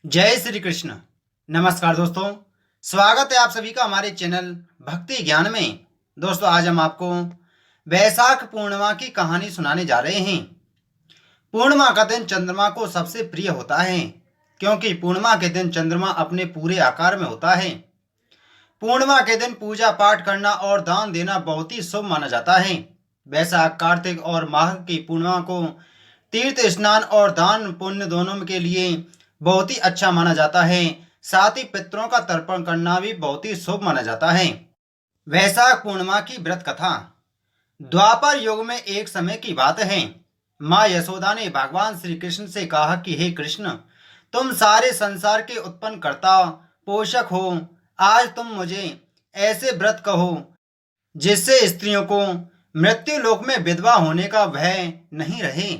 जय श्री कृष्ण। नमस्कार दोस्तों, स्वागत है आप सभी का हमारे चैनल भक्ति ज्ञान में। दोस्तों, आज हम आपको वैशाख पूर्णिमा की कहानी सुनाने जा रहे हैं। पूर्णिमा का दिन चंद्रमा को सबसे प्रिय होता है, क्योंकि पूर्णिमा के दिन चंद्रमा अपने पूरे आकार में होता है। पूर्णिमा के दिन पूजा पाठ करना और दान देना बहुत ही शुभ माना जाता है। वैशाख, कार्तिक और माघ की पूर्णिमा को तीर्थ स्नान और दान पुण्य दोनों के लिए बहुत ही अच्छा माना जाता है। साथ ही पितरों का तर्पण करना भी बहुत ही शुभ माना जाता है। वैशाख पूर्णिमा की व्रत कथा। द्वापर युग में एक समय की बात है। माँ यशोदा ने भगवान श्री कृष्ण से कहा कि हे कृष्ण, तुम सारे संसार के उत्पन्न करता पोषक हो। आज तुम मुझे ऐसे व्रत कहो जिससे स्त्रियों को मृत्यु लोक में विधवा होने का भय नहीं रहे,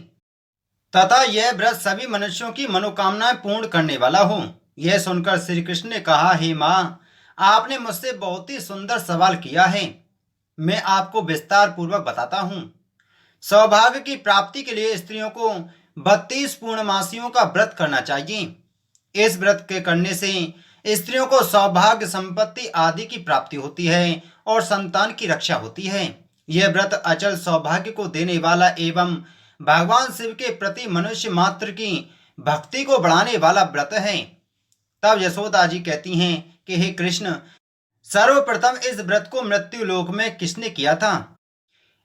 तथा यह व्रत सभी मनुष्यों की मनोकामनाएं पूर्ण करने वाला हो। यह सुनकर श्री कृष्ण ने कहा, हे माँ, आपने मुझसे बहुत ही सुंदर सवाल किया है। मैं आपको विस्तार पूर्वक बताता हूँ। सौभाग्य की प्राप्ति के लिए स्त्रियों को 32 पूर्णमासियों का व्रत करना चाहिए। इस व्रत के करने से स्त्रियों को सौभाग्य, संपत्ति आदि की प्राप्ति होती है और संतान की रक्षा होती है। यह व्रत अचल सौभाग्य को देने वाला एवं भगवान शिव के प्रति मनुष्य मात्र की भक्ति को बढ़ाने वाला व्रत है। तब यशोदा जी कहती हैं कि हे कृष्ण, सर्वप्रथम इस व्रत को मृत्यु लोक में किसने किया था,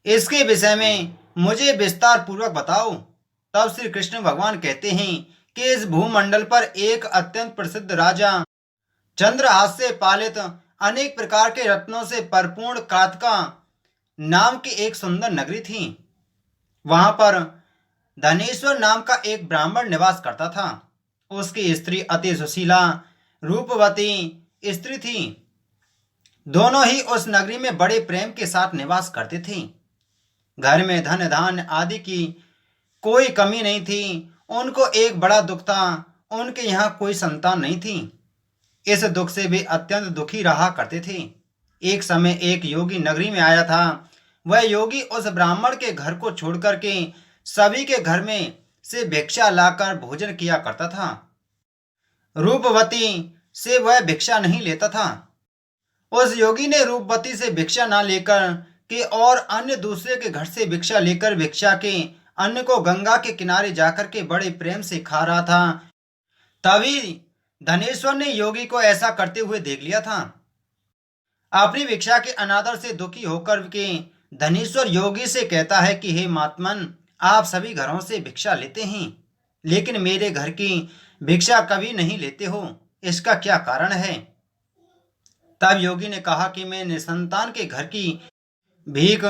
इसके विषय में मुझे विस्तार पूर्वक बताओ। तब श्री कृष्ण भगवान कहते हैं कि इस भूमंडल पर एक अत्यंत प्रसिद्ध राजा चंद्रहास से पालित अनेक प्रकार के रत्नों से परिपूर्ण कातका नाम की एक सुंदर नगरी थी। वहां पर धनेश्वर नाम का एक ब्राह्मण निवास करता था। उसकी स्त्री अति सुशीला रूपवती स्त्री थी। दोनों ही उस नगरी में बड़े प्रेम के साथ निवास करते थे। घर में धन धान्य आदि की कोई कमी नहीं थी। उनको एक बड़ा दुख था, उनके यहाँ कोई संतान नहीं थी। इस दुख से वे अत्यंत दुखी रहा करते थे। एक समय एक योगी नगरी में आया था। वह योगी उस ब्राह्मण के घर को छोड़ करके सभी के घर में से भिक्षा लाकर भोजन किया करता था। रूपवती से वह भिक्षा नहीं लेता था। उस योगी ने रूपवती से भिक्षा ना लेकर के और अन्य दूसरे के घर से भिक्षा लेकर भिक्षा के अन्न को गंगा के किनारे जाकर के बड़े प्रेम से खा रहा था। तभी धनेश्वर ने योगी को ऐसा करते हुए देख लिया था। अपनी भिक्षा के अनादर से दुखी होकर के धनेश्वर योगी से कहता है कि हे महात्मन, आप सभी घरों से भिक्षा लेते हैं, लेकिन मेरे घर की भिक्षा कभी नहीं लेते हो, इसका क्या कारण है। तब योगी ने कहा कि मैं निसंतान के घर की भीख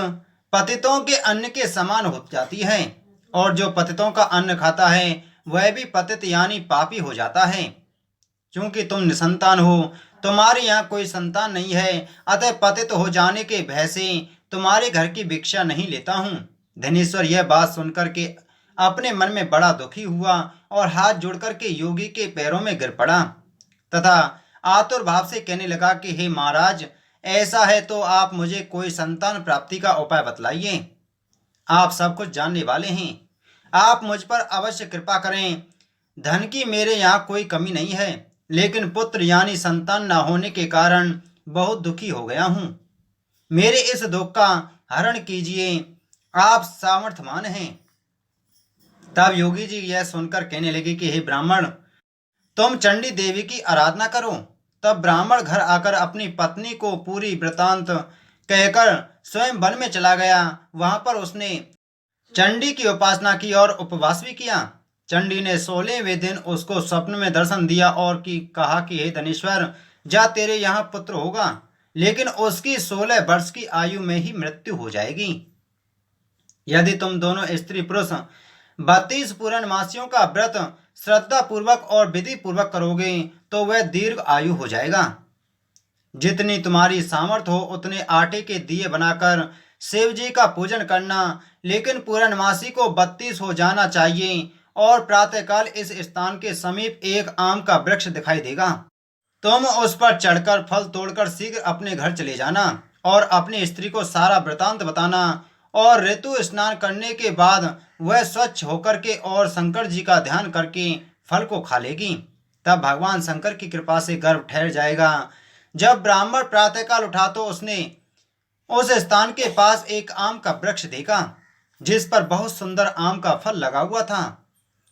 पतितों के अन्न के समान हो जाती है, और जो पतितों का अन्न खाता है वह भी पतित यानी पापी हो जाता है। क्योंकि तुम निसंतान हो, तुम्हारे यहाँ कोई संतान नहीं है, अतः पतित हो जाने के भय से तुम्हारे घर की भिक्षा नहीं लेता हूँ। धनेश्वर यह बात सुनकर के अपने मन में बड़ा दुखी हुआ और हाथ जोड़कर के योगी के पैरों में गिर पड़ा तथा आतुर भाव से कहने लगा कि हे महाराज, ऐसा है तो आप मुझे कोई संतान प्राप्ति का उपाय बतलाइए। आप सब कुछ जानने वाले हैं, आप मुझ पर अवश्य कृपा करें। धन की मेरे यहाँ कोई कमी नहीं है, लेकिन पुत्र यानी संतान न होने के कारण बहुत दुखी हो गया हूँ। मेरे इस दुख का हरण कीजिए, आप सामर्थ्यवान हैं। तब योगी जी यह सुनकर कहने लगे कि हे ब्राह्मण, तुम चंडी देवी की आराधना करो। तब ब्राह्मण घर आकर अपनी पत्नी को पूरी वृतांत कहकर स्वयं वन में चला गया। वहां पर उसने चंडी की उपासना की और उपवास भी किया। चंडी ने 16वें दिन उसको स्वप्न में दर्शन दिया और कहा कि हे धनेश्वर, जा तेरे यहाँ पुत्र होगा, लेकिन उसकी 16 वर्ष की आयु में ही मृत्यु हो जाएगी। यदि तुम दोनों स्त्री पुरुष 32 पूर्णमासियों का व्रत श्रद्धा पूर्वक और विधि पूर्वक करोगे तो वह दीर्घ आयु हो जाएगा। जितनी तुम्हारी सामर्थ्य हो उतने आटे के दिए बनाकर शिव जी का पूजन करना, लेकिन पूर्णमासी को 32 हो जाना चाहिए। और प्रातःकाल इस स्थान के समीप एक आम का वृक्ष दिखाई देगा। तुम उस पर चढ़कर फल तोड़कर शीघ्र अपने घर चले जाना और अपनी स्त्री को सारा वृतांत बताना, और ऋतु स्नान करने के बाद वह स्वच्छ होकर के और शंकर जी का ध्यान करके फल को खा लेगी। तब भगवान शंकर की कृपा से गर्भ ठहर जाएगा। जब ब्राह्मण प्रातःकाल उठा तो उसने उस स्थान के पास एक आम का वृक्ष देखा जिस पर बहुत सुंदर आम का फल लगा हुआ था।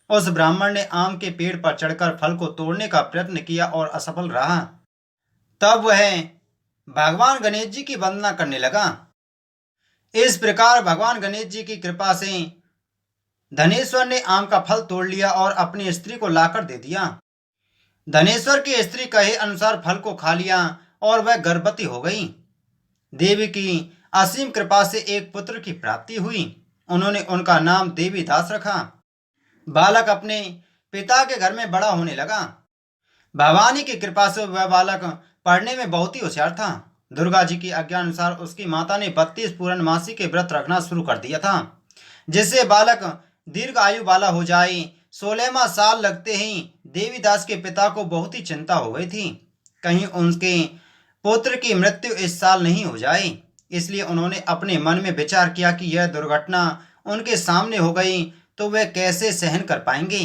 उस ब्राह्मण ने आम के पेड़ पर चढ़कर फल को तोड़ने का प्रयत्न किया और असफल रहा। तब वह भगवान गणेश जी की वंदना करने लगा। इस प्रकार भगवान गणेश जी की कृपा से धनेश्वर ने आम का फल तोड़ लिया और अपनी स्त्री को लाकर दे दिया। धनेश्वर की स्त्री कहे अनुसार फल को खा लिया और वह गर्भवती हो गई। देवी की असीम कृपा से एक पुत्र की प्राप्ति हुई। उन्होंने उनका नाम देवीदास रखा। बालक अपने पिता के घर में बड़ा होने लगा। भवानी की कृपा से वह बालक पढ़ने में बहुत ही होशियार था। दुर्गा जी की आज्ञा अनुसार उसकी माता ने 32 पूर्णमासी के व्रत रखना शुरू कर दिया था जिससे बालक दीर्घ आयु वाला हो जाए। 16वां साल लगते ही देवीदास के पिता को बहुत ही चिंता हो गई थी, कहीं उनके पुत्र की मृत्यु इस साल नहीं हो जाए। इसलिए उन्होंने अपने मन में विचार किया कि यह दुर्घटना उनके सामने हो गई तो वे कैसे सहन कर पाएंगे।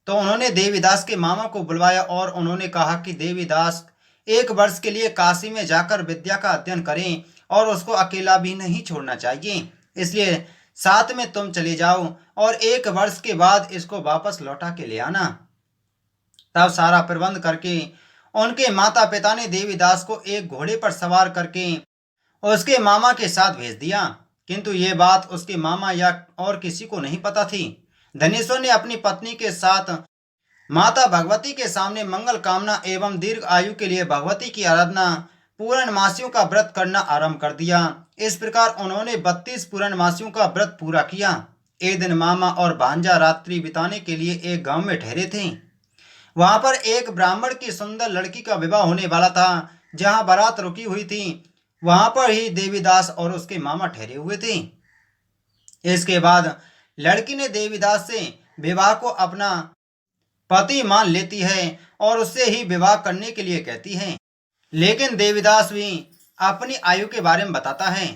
तो उन्होंने देवीदास के मामा को बुलवाया और उन्होंने कहा कि देवीदास 1 वर्ष के लिए काशी में जाकर विद्या का अध्ययन करें और उसको अकेला भी नहीं छोड़ना चाहिए, इसलिए साथ में तुम चले जाओ और 1 वर्ष के बाद इसको वापस लौटा के ले आना। तब सारा प्रबंध करके उनके माता पिता ने देवीदास को एक घोड़े पर सवार करके उसके मामा के साथ भेज दिया, किंतु ये बात उसके मामा या और किसी को नहीं पता थी। धनेश्वर ने अपनी पत्नी के साथ माता भगवती के सामने मंगल कामना एवं दीर्घ आयु के लिए भगवती की आराधना पूर्णमासियों का व्रत करना आरंभ कर दिया। इस प्रकार उन्होंने 32 पूर्णमासियों का व्रत पूरा किया। एक दिन मामा और भांजा रात्रि बिताने के लिए एक गांव में ठहरे थे। वहां पर एक ब्राह्मण की सुंदर लड़की का विवाह होने वाला था। जहां बारात रुकी हुई थी वहां पर ही देवीदास और उसके मामा ठहरे हुए थे। इसके बाद लड़की ने देवीदास से विवाह को अपना पति मान लेती है और उससे ही विवाह करने के लिए कहती है। लेकिन देवीदास भी अपनी आयु के बारे में बताता है।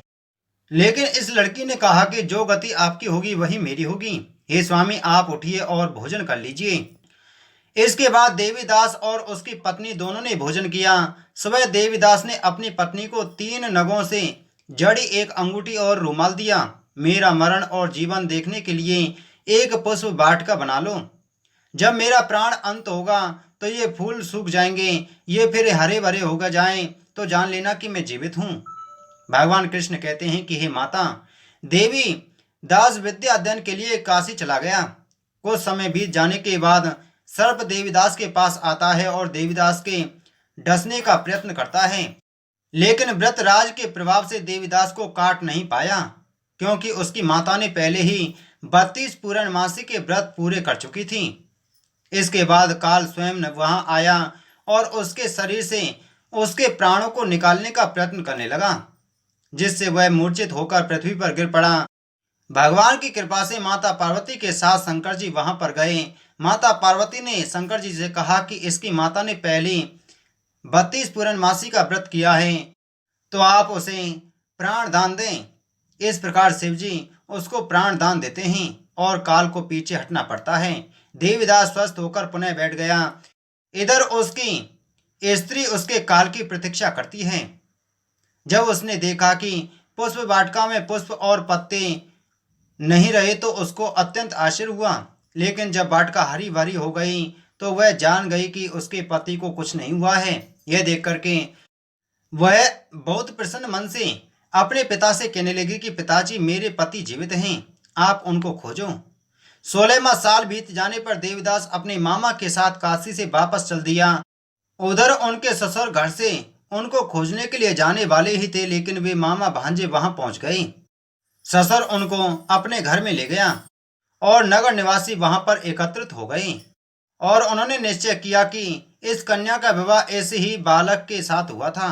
लेकिन इस लड़की ने कहा कि जो गति आपकी होगी वही मेरी होगी। हे स्वामी, आप उठिए और भोजन कर लीजिए। इसके बाद देवीदास और उसकी पत्नी दोनों ने भोजन किया। सुबह देवीदास ने अपनी पत्नी को 3 नगों से जड़ी एक अंगूठी और रुमाल दिया। मेरा मरण और जीवन देखने के लिए एक पुष्प वाटिका बना लो। जब मेरा प्राण अंत होगा तो ये फूल सूख जाएंगे, ये फिर हरे भरे होगा जाएं तो जान लेना कि मैं जीवित हूँ। भगवान कृष्ण कहते हैं कि हे माता, देवी दास विद्या अध्ययन के लिए काशी चला गया। कुछ समय बीत जाने के बाद सर्प देवीदास के पास आता है और देवीदास के डसने का प्रयत्न करता है, लेकिन व्रतराज के प्रभाव से देवीदास को काट नहीं पाया क्योंकि उसकी माता ने पहले ही 32 पूर्णमासी के व्रत पूरे कर चुकी थी। इसके बाद काल स्वयं वहां आया और उसके शरीर से उसके प्राणों को निकालने का प्रयत्न करने लगा, जिससे वह मूर्छित होकर पृथ्वी पर गिर पड़ा। भगवान की कृपा से माता पार्वती के साथ शंकर जी वहां पर गए। माता पार्वती ने शंकर जी से कहा कि इसकी माता ने पहले 32 पूर्णमासी का व्रत किया है तो आप उसे प्राण दान दें। इस प्रकार शिव जी उसको प्राण दान देते हैं और काल को पीछे हटना पड़ता है। देवीदास स्वस्थ होकर पुनः बैठ गया। इधर उसकी स्त्री उसके काल की प्रतीक्षा करती है। जब उसने देखा कि पुष्प वाटिका में पुष्प और पत्ते नहीं रहे तो उसको अत्यंत आश्चर्य हुआ, लेकिन जब वाटिका हरी भरी हो गई तो वह जान गई कि उसके पति को कुछ नहीं हुआ है। यह देख करके वह बहुत प्रसन्न मन से अपने पिता से कहने लगी कि पिताजी, मेरे पति जीवित हैं, आप उनको खोजो। 16वां साल बीत जाने पर देवीदास अपने मामा के साथ काशी से वापस चल दिया। उधर उनके ससुर घर से उनको खोजने के लिए जाने वाले ही थे, लेकिन वे मामा भांजे वहां पहुंच गए। ससुर उनको अपने घर में ले गया और नगर निवासी वहां पर एकत्रित हो गए और उन्होंने निश्चय किया कि इस कन्या का विवाह ऐसे ही बालक के साथ हुआ था।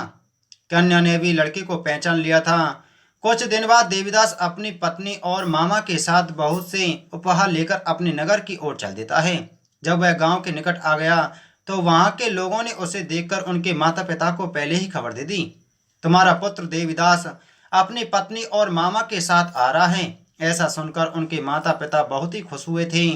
कन्या ने भी लड़के को पहचान लिया था। कुछ दिन बाद देवीदास अपनी पत्नी और मामा के साथ बहुत से उपहार लेकर अपने नगर की ओर चल देता है। जब वह गांव के निकट आ गया तो वहां के लोगों ने उसे देखकर उनके माता पिता को पहले ही खबर दे दी, तुम्हारा पुत्र देवीदास अपनी पत्नी और मामा के साथ आ रहा है। ऐसा सुनकर उनके माता पिता बहुत ही खुश हुए थे।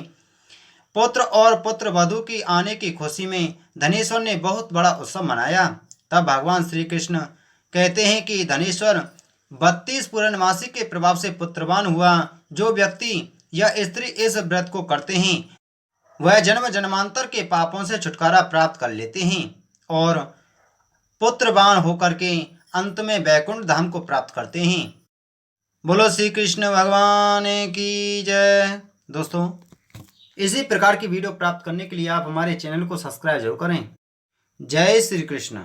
पुत्र और पुत्र वधू की आने की खुशी में धनेश्वर ने बहुत बड़ा उत्सव मनाया। तब भगवान श्री कृष्ण कहते हैं कि धनेश्वर 32 पूर्णमासी के प्रभाव से पुत्रवान हुआ। जो व्यक्ति या स्त्री इस व्रत को करते हैं वह जन्म जन्मांतर के पापों से छुटकारा प्राप्त कर लेते हैं और पुत्रवान होकर के अंत में वैकुंठ धाम को प्राप्त करते हैं। बोलो श्री कृष्ण भगवान की जय। दोस्तों, इसी प्रकार की वीडियो प्राप्त करने के लिए आप हमारे चैनल को सब्सक्राइब जरूर करें। जय श्री कृष्ण।